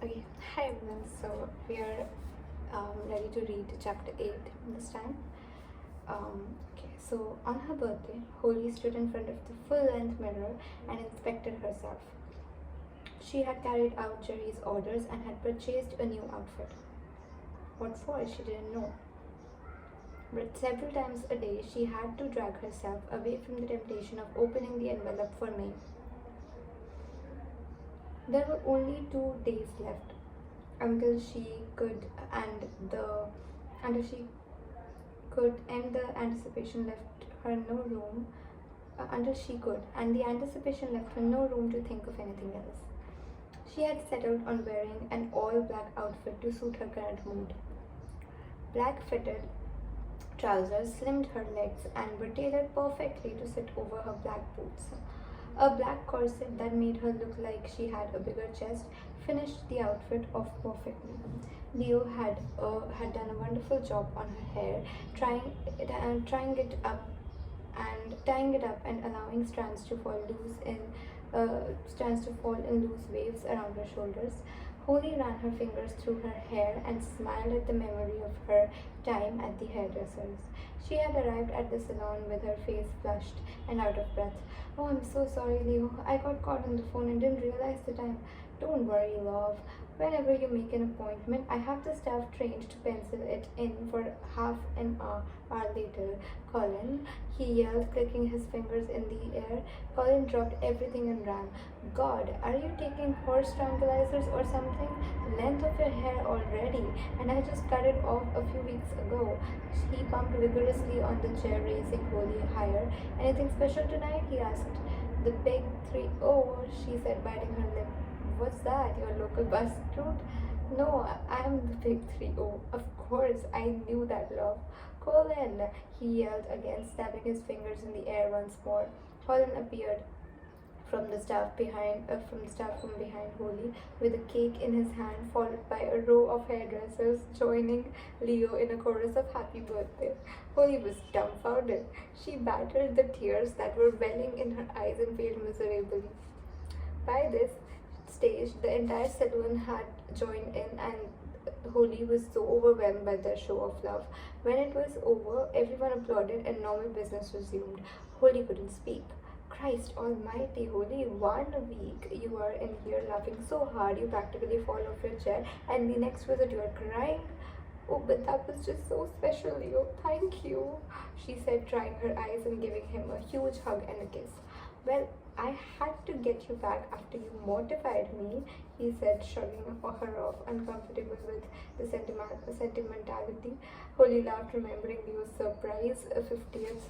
Okay, hi everyone. So we are ready to read chapter 8 this time. So on her birthday, Holly stood in front of the full length mirror and inspected herself. She had carried out Jerry's orders and had purchased a new outfit. What for, she didn't know. But several times a day, she had to drag herself away from the temptation of opening the envelope for May. There were only 2 days left until she could and the until she could and the anticipation left her no room until she could and the anticipation left her no room to think of anything else. She had settled on wearing an all black outfit to suit her current mood. Black fitted trousers slimmed her legs and were tailored perfectly to sit over her black boots. A black corset that made her look like she had a bigger chest finished the outfit off perfectly. Leo had done a wonderful job on her hair, trying it up and tying it up and allowing strands to fall in loose waves around her shoulders. Holly ran her fingers through her hair and smiled at the memory of her time at the hairdresser's. She had arrived at the salon with her face flushed and out of breath. Oh, I'm so sorry, Leo. I got caught on the phone and didn't realize the time. Don't worry, love. Whenever you make an appointment, I have the staff trained to pencil it in for half an hour later. Colin, he yelled, clicking his fingers in the air. Colin dropped everything and ran. God, are you taking horse tranquilizers or something? The length of your hair already, and I just cut it off a few weeks ago. He pumped vigorously on the chair, raising Holly higher. Anything special tonight? He asked. The big 3-0, she said, biting her lip. What's that? Your local bus route? No, I'm the big 3-0. Of course, I knew that, love. Colin, he yelled again, snapping his fingers in the air once more. Colin appeared from the staff from behind Holly, with a cake in his hand, followed by a row of hairdressers joining Leo in a chorus of happy birthday. Holly was dumbfounded. She battled the tears that were welling in her eyes and failed miserably. By this stage, the entire saloon had joined in, and Holly was so overwhelmed by their show of love. When it was over, everyone applauded and normal business resumed. Holly couldn't speak. Christ almighty, Holly, 1 week you are in here laughing so hard you practically fall off your chair, and the next visit you are crying. Oh, but that was just so special, Leo. Thank you, she said, drying her eyes and giving him a huge hug and a kiss. Well, I had to get you back after you mortified me, he said, shrugging her off, uncomfortable with the sentimentality. Holly laughed, remembering Leo's surprise 50th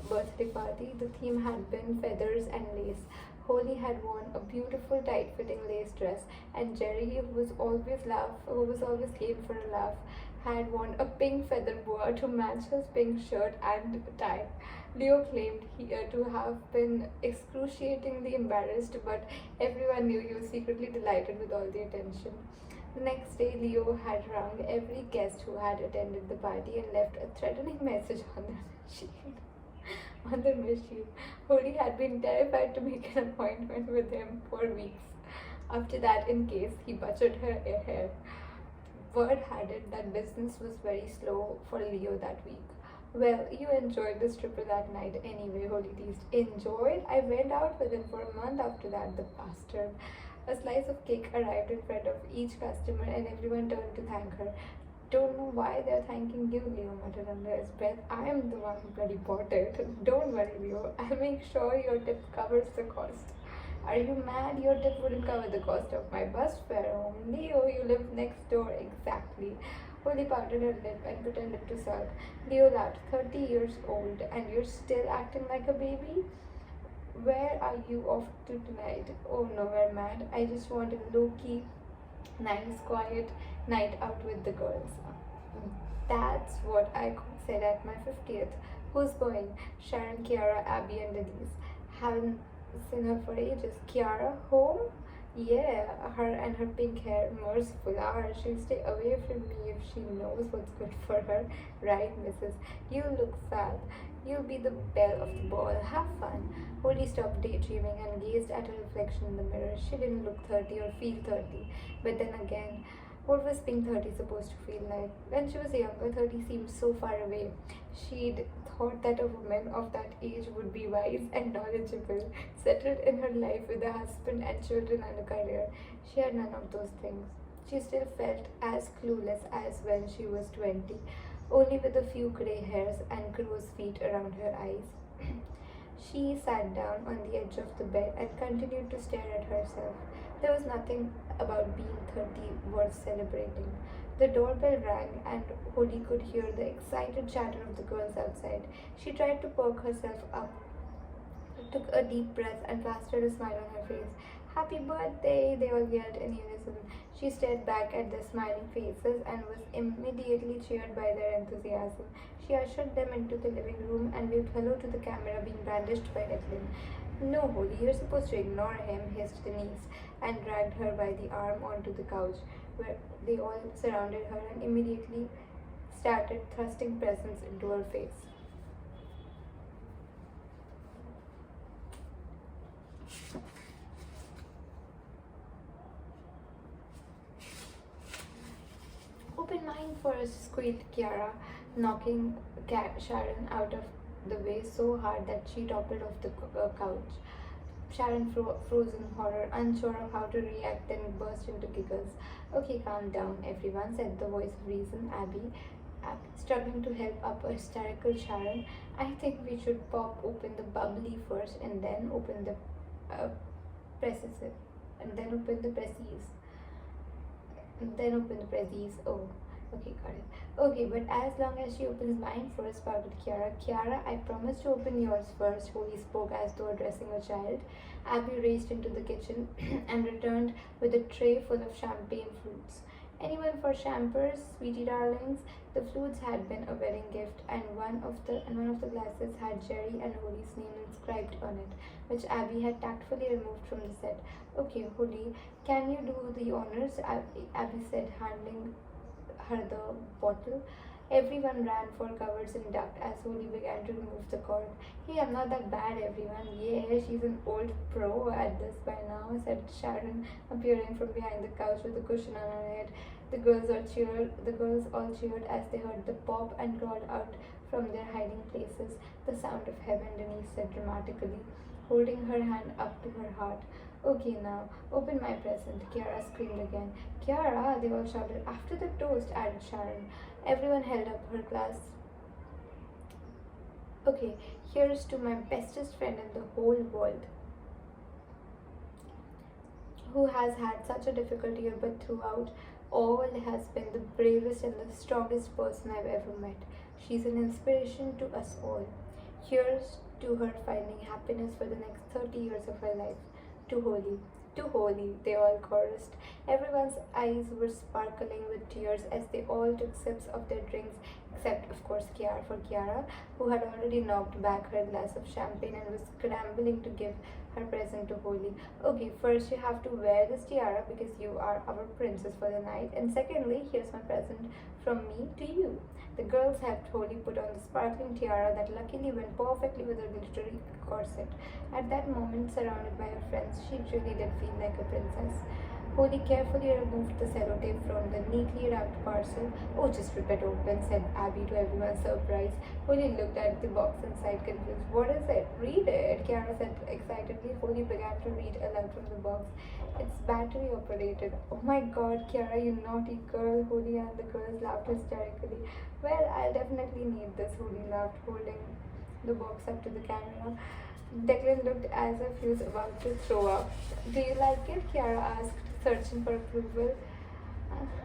birthday party. The theme had been feathers and lace. Holly had worn a beautiful tight-fitting lace dress, and Jerry, who was always game for a laugh, had worn a pink feather boa to match his pink shirt and tie. Leo claimed to have been excruciatingly embarrassed, but everyone knew he was secretly delighted with all the attention. The next day, Leo had rung every guest who had attended the party and left a threatening message on their machine. On the machine, Holly had been terrified to make an appointment with him for weeks. After that, in case he butchered her hair, word had it that business was very slow for Leo that week. Well, you enjoyed this triple that night anyway, Holly teased. Enjoyed? I went out with him for a month after that, the bastard. A slice of cake arrived in front of each customer, and everyone turned to thank her. Don't know why they're thanking you, Leo muttered under his breath. I am the one who bloody bought it. Don't worry, Leo. I'll make sure your tip covers the cost. Are you mad? Your tip wouldn't cover the cost of my bus fare home. Leo, you live next door. Exactly. Holly pouted her lip and pretended to sulk. Leo laughed. 30 years old, and you're still acting like a baby? Where are you off to tonight? Oh, nowhere, mad. I just want a low-key, nice, quiet night out with the girls. That's what I said at my 50th. Who's going? Sharon, Kiara, Abby, and Denise. Haven't seen her for ages. Kiara, home? Yeah, her and her pink hair, merciful hour. She'll stay away from me if she knows what's good for her. Right, Mrs. You look fab. You'll be the belle of the ball. Have fun. Holly stopped daydreaming and gazed at her reflection in the mirror. She didn't look 30 or feel 30. But then again, what was being 30 supposed to feel like? When she was younger, 30 seemed so far away. She'd thought that a woman of that age would be wise and knowledgeable, settled in her life with a husband and children and a career. She had none of those things. She still felt as clueless as when she was 20, only with a few grey hairs and crow's feet around her eyes. She sat down on the edge of the bed and continued to stare at herself. There was nothing about being 30 worth celebrating. The doorbell rang, and Holly could hear the excited chatter of the girls outside. She tried to perk herself up, took a deep breath, and plastered a smile on her face. Happy birthday! They all yelled in unison. She stared back at their smiling faces and was immediately cheered by their enthusiasm. She ushered them into the living room and waved hello to the camera being brandished by Declan. No, Holly, you're supposed to ignore him, hissed Denise, and dragged her by the arm onto the couch, where they all surrounded her and immediately started thrusting presents into her face. Open mine first, squeaked Kiara, knocking Sharon out of the way so hard that she toppled off the couch. Sharon froze in horror, unsure of how to react, then burst into giggles. Okay, calm down, everyone, said the voice of reason, Abby, struggling to help up a hysterical Sharon. I think we should pop open the bubbly first uh, presses, and then open the presses. Then open the presses. Oh, okay, got it. Okay, but as long as she opens mine first, pouted Kiara. Kiara, I promise to open yours first, Holly spoke as though addressing a child. Abby raced into the kitchen and returned with a tray full of champagne fruits. Anyone for champers, sweetie darlings? The flutes had been a wedding gift, and one of the glasses had Jerry and Holly's name inscribed on it, which Abby had tactfully removed from the set. Okay, Holly, can you do the honors? Abby said, handing her the bottle. Everyone ran for covers and ducked as Holly began to remove the cord. Hey, I'm not that bad, everyone. Yeah, she's an old pro at this by now, said Sharon, appearing from behind the couch with a cushion on her head. The girls all cheered as they heard the pop and crawled out from their hiding places. The sound of heaven, Denise said dramatically, holding her hand up to her heart. Okay, now, open my present, Kiara screamed again. Kiara, they all shouted. After the toast, added Sharon. Everyone held up her glass. Okay, here's to my bestest friend in the whole world, who has had such a difficult year, but throughout all has been the bravest and the strongest person I've ever met. She's an inspiration to us all. Here's to her finding happiness for the next 30 years of her life. To Holy. To Holy, they all chorused. Everyone's eyes were sparkling with tears as they all took sips of their drinks, except, of course, Kiara, who had already knocked back her glass of champagne and was scrambling to give her present to Holy. Okay, first you have to wear this tiara because you are our princess for the night, and secondly, here's my present from me to you. The girls helped Holy put on the sparkling tiara that luckily went perfectly with her glittery corset. At that moment, surrounded by her friends, she really did feel like a princess. Holy carefully removed the sellotape from the neatly wrapped parcel. Oh, just rip it open, said Abby to everyone's surprise. Holy looked at the box inside, confused. What is it? Read it, Kiara said excitedly. Holy began to read aloud from the box. It's battery operated. Oh my god, Kiara, you naughty girl. Holy and the girls laughed hysterically. Well, I'll definitely need this, Holy laughed, holding the box up to the camera. Declan looked as if he was about to throw up. Do you like it? Kiara asked, searching for approval.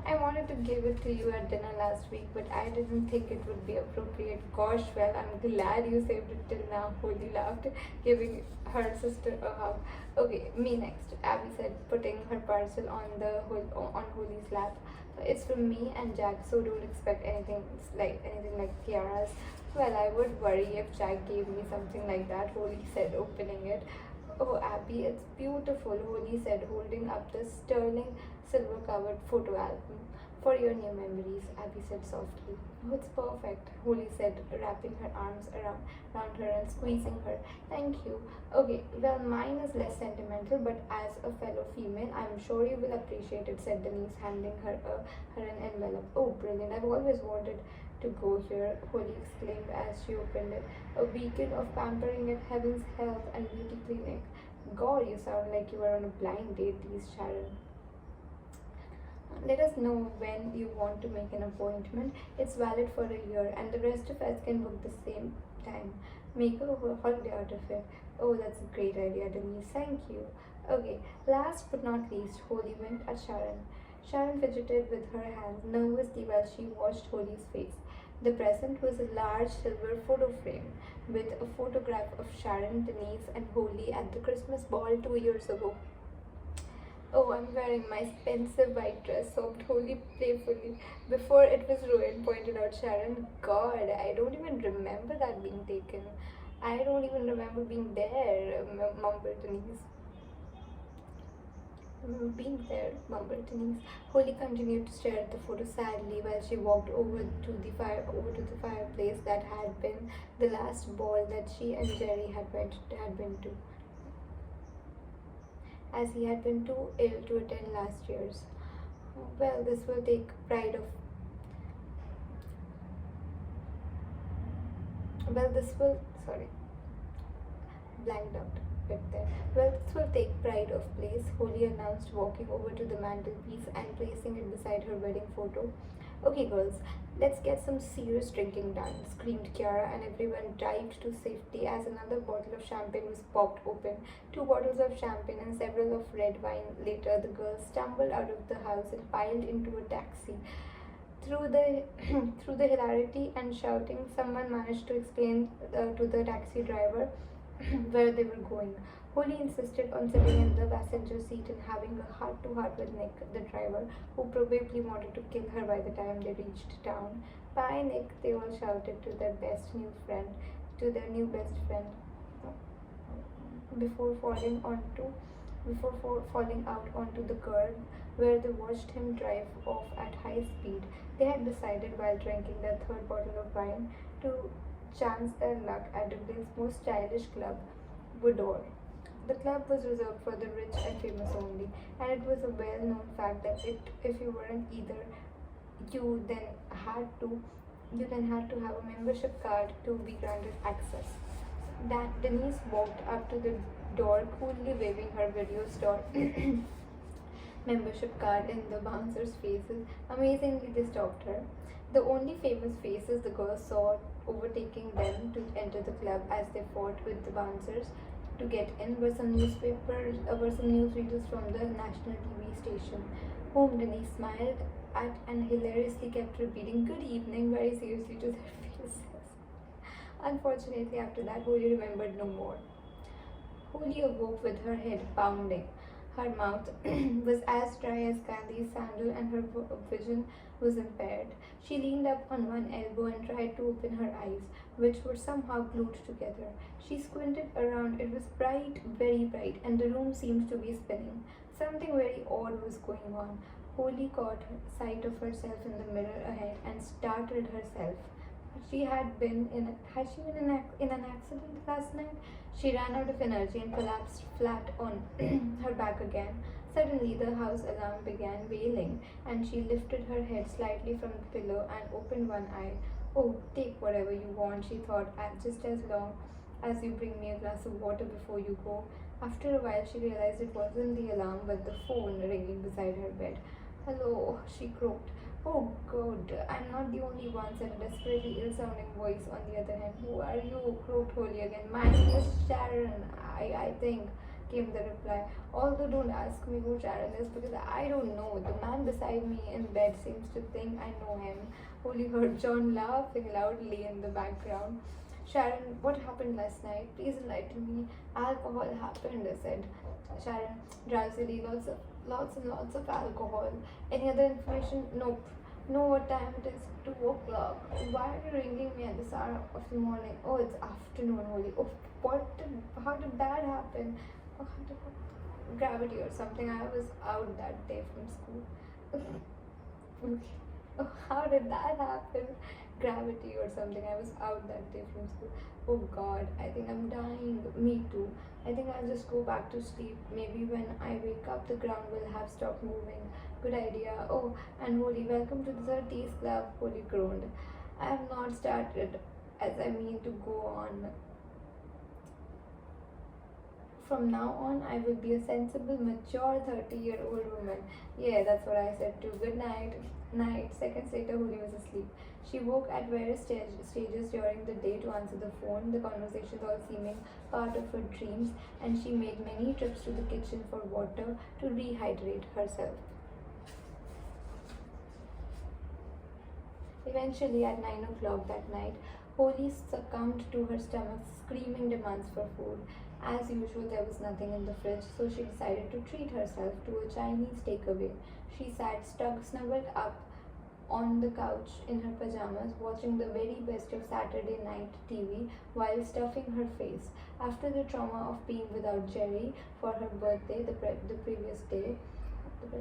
I wanted to give it to you at dinner last week, but I didn't think it would be appropriate. Gosh, well, I'm glad you saved it till now, Holly laughed, giving her sister a hug. Okay, me next, Abby said, putting her parcel on Holly's lap. It's from me and Jack, so don't expect anything like Kiara's. Well, I would worry if Jack gave me something like that, Holly said, opening it. Oh, Abby, it's beautiful, Holly said, holding up the sterling silver covered photo album. For your new memories, Abby said softly. Oh, it's perfect, Holly said, wrapping her arms around her and squeezing her. Thank you. Okay, well, mine is less sentimental, but as a fellow female, I'm sure you will appreciate it, said Denise, handing her an envelope. Oh, brilliant. I've always wanted to go here, Holly exclaimed as she opened it. A beacon of pampering at Heaven's Health and Beauty Clinic. God, you sound like you are on a blind date, teased Sharon. Let us know when you want to make an appointment. It's valid for a year, and the rest of us can book the same time. Make a whole holiday out of it. Oh, that's a great idea, Denise. Thank you. Okay, last but not least, Holly winked at Sharon. Sharon fidgeted with her hands nervously while she watched Holly's face. The present was a large silver photo frame with a photograph of Sharon, Denise, and Holly at the Christmas ball 2 years ago. Oh, I'm wearing my expensive white dress, sobbed Holly playfully. Before it was ruined, pointed out Sharon. God, I don't even remember that being taken. I don't even remember being there, mumbled Denise. Being there, mumbled Denise. Holly continued to stare at the photo sadly while she walked over to the fireplace that had been the last ball that she and Jerry had been to, as he had been too ill to attend last year's. Well, this will take pride of. Well, this will. Sorry, blanked out a bit there. Well, this will take pride of place, Holly announced, walking over to the mantelpiece and placing it beside her wedding photo. Okay, girls, let's get some serious drinking done, screamed Kiara, and everyone dived to safety as another bottle of champagne was popped open. 2 bottles of champagne and several of red wine later, the girls stumbled out of the house and piled into a taxi. Through the through the hilarity and shouting, someone managed to explain to the taxi driver where they were going. Holly insisted on sitting in the passenger seat and having a heart-to-heart with Nick, the driver, who probably wanted to kill her by the time they reached town. Bye, Nick, they all shouted to their new best friend, before falling out onto the curb where they watched him drive off at high speed. They had decided while drinking their third bottle of wine to chance their luck at Dublin's most stylish club, Boudoir. The club was reserved for the rich and famous only, and it was a well-known fact that if you weren't either, you then had to have a membership card to be granted access. That Denise walked up to the door, coolly waving her video store membership card in the bouncers' faces. Amazingly, they stopped her. The only famous faces the girls saw overtaking them to enter the club as they fought with the bouncers to get in were some newsreaders from the national TV station, whom Denise smiled at and hilariously kept repeating "Good evening" very seriously to their faces. Unfortunately, after that, Holly remembered no more. Holly awoke with her head pounding. Her mouth was as dry as Gandhi's sandal and her vision was impaired. She leaned up on one elbow and tried to open her eyes, which were somehow glued together. She squinted around. It was bright, very bright, and the room seemed to be spinning. Something very odd was going on. Holly caught sight of herself in the mirror ahead and startled herself. Had she been in an accident last night? She ran out of energy and collapsed flat on her back again. Suddenly, the house alarm began wailing, and she lifted her head slightly from the pillow and opened one eye. Oh, take whatever you want, she thought, just as long as you bring me a glass of water before you go. After a while, she realized it wasn't the alarm but the phone ringing beside her bed. Hello, she croaked. Oh, good. I'm not the only one, said a desperately ill sounding voice on the other hand. Who are you? Croaked Holly again. My name is Sharon, I think, came the reply. Although don't ask me who Sharon is because I don't know. The man beside me in bed seems to think I know him. Holly heard John laughing loudly in the background. Sharon, what happened last night? Please enlighten me. Alcohol happened, said Sharon drowsily. Lots and lots of alcohol. Any other information? Nope. Know what time it is? 2 o'clock. Why are you ringing me at this hour of the morning? Oh, it's afternoon, Holly. Oh, how did that happen? Oh, how did I, gravity or something. I was out that day from school. Okay. Oh, how did that happen? Gravity or something. I was out that day from school. Oh God, I think I'm dying. Me too. I think I'll just go back to sleep. Maybe when I wake up, the ground will have stopped moving. Good idea. Oh, and Holy, welcome to the 30s Club. Holy groaned. I have not started as I mean to go on. From now on, I will be a sensible, mature 30-year-old woman. Yeah, that's what I said too. Good night. Night. Seconds later, Huli was asleep. She woke at various stages during the day to answer the phone, the conversations all seeming part of her dreams, and she made many trips to the kitchen for water to rehydrate herself. Eventually, at 9 o'clock that night, Holly succumbed to her stomach's screaming demands for food. As usual, there was nothing in the fridge, so she decided to treat herself to a Chinese takeaway. She sat snuggled up on the couch in her pajamas, watching the very best of Saturday night TV while stuffing her face. After the trauma of being without Jerry for her birthday the previous day, the,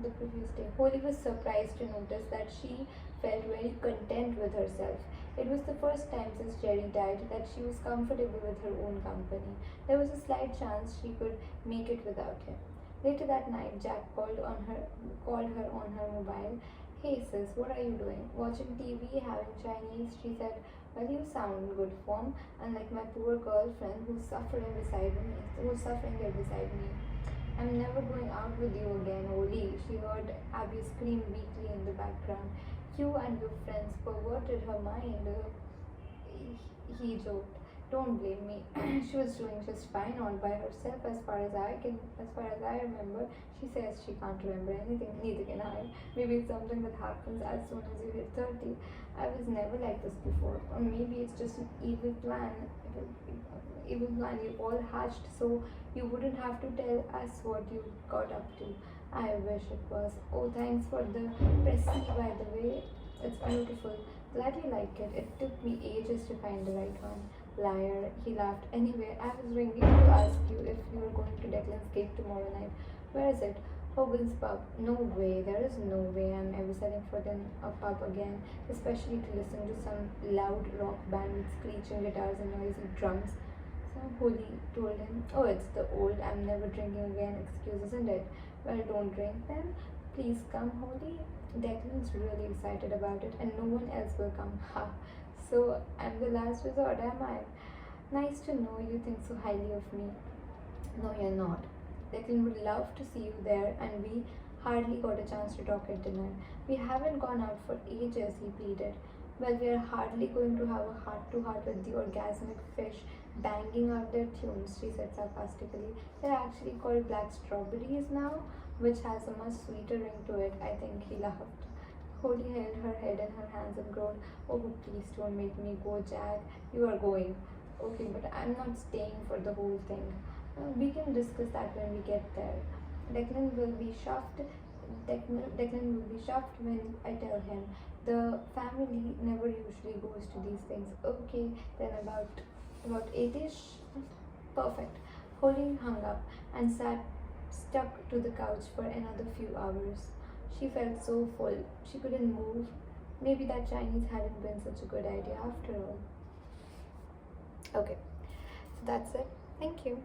the previous day, Holly was surprised to notice that she felt very content with herself. It was the first time since Jerry died that she was comfortable with her own company. There was a slight chance she could make it without him. Later that night, Jack called her on her mobile. Hey sis, what are you doing? Watching TV, having Chinese? She said, well, you sound in good form, unlike my poor girlfriend who's suffering there beside me. I'm never going out with you again, Oli. She heard Abby scream weakly in the background. You and your friends perverted her mind. He joked. Don't blame me. She was doing just fine all by herself as far as I remember. She says she can't remember anything, neither can I. Maybe it's something that happens as soon as you hit 30. I was never like this before. Or maybe it's just an evil plan. Evil plan you all hatched so you wouldn't have to tell us what you got up to. I wish it was. Oh, thanks for the pressy, by the way. It's beautiful. Glad you like it. It took me ages to find the right one. Liar, he laughed. Anyway, I was ringing to ask you if you were going to Declan's gig tomorrow night. Where is it? Hogan's pub. No way, there is no way I'm ever setting foot in a pub again, especially to listen to some loud rock band with screeching guitars and noisy drums. So Holy told him, oh, it's the old I'm never drinking again excuse, isn't it? Well, don't drink then. Please come, Holy. Declan's really excited about it, and no one else will come. Ha! So I'm the last resort, am I? Nice to know you think so highly of me. No, you're not. Declan would love to see you there, and we hardly got a chance to talk at dinner. We haven't gone out for ages, he pleaded. Well, we are hardly going to have a heart to heart with the orgasmic fish banging out their tunes, she said sarcastically. They're actually called black strawberries now, which has a much sweeter ring to it, I think, he laughed. Holly held her head in her hands and groaned, oh, please don't make me go, Jack. You are going. Okay, but I'm not staying for the whole thing. We can discuss that when we get there. Declan will be shocked. Declan will be shocked when I tell him. The family never usually goes to these things. Okay, then about 8ish. Perfect. Holly hung up and sat stuck to the couch for another few hours. She felt so full. She couldn't move. Maybe that Chinese hadn't been such a good idea after all. Okay, so that's it. Thank you.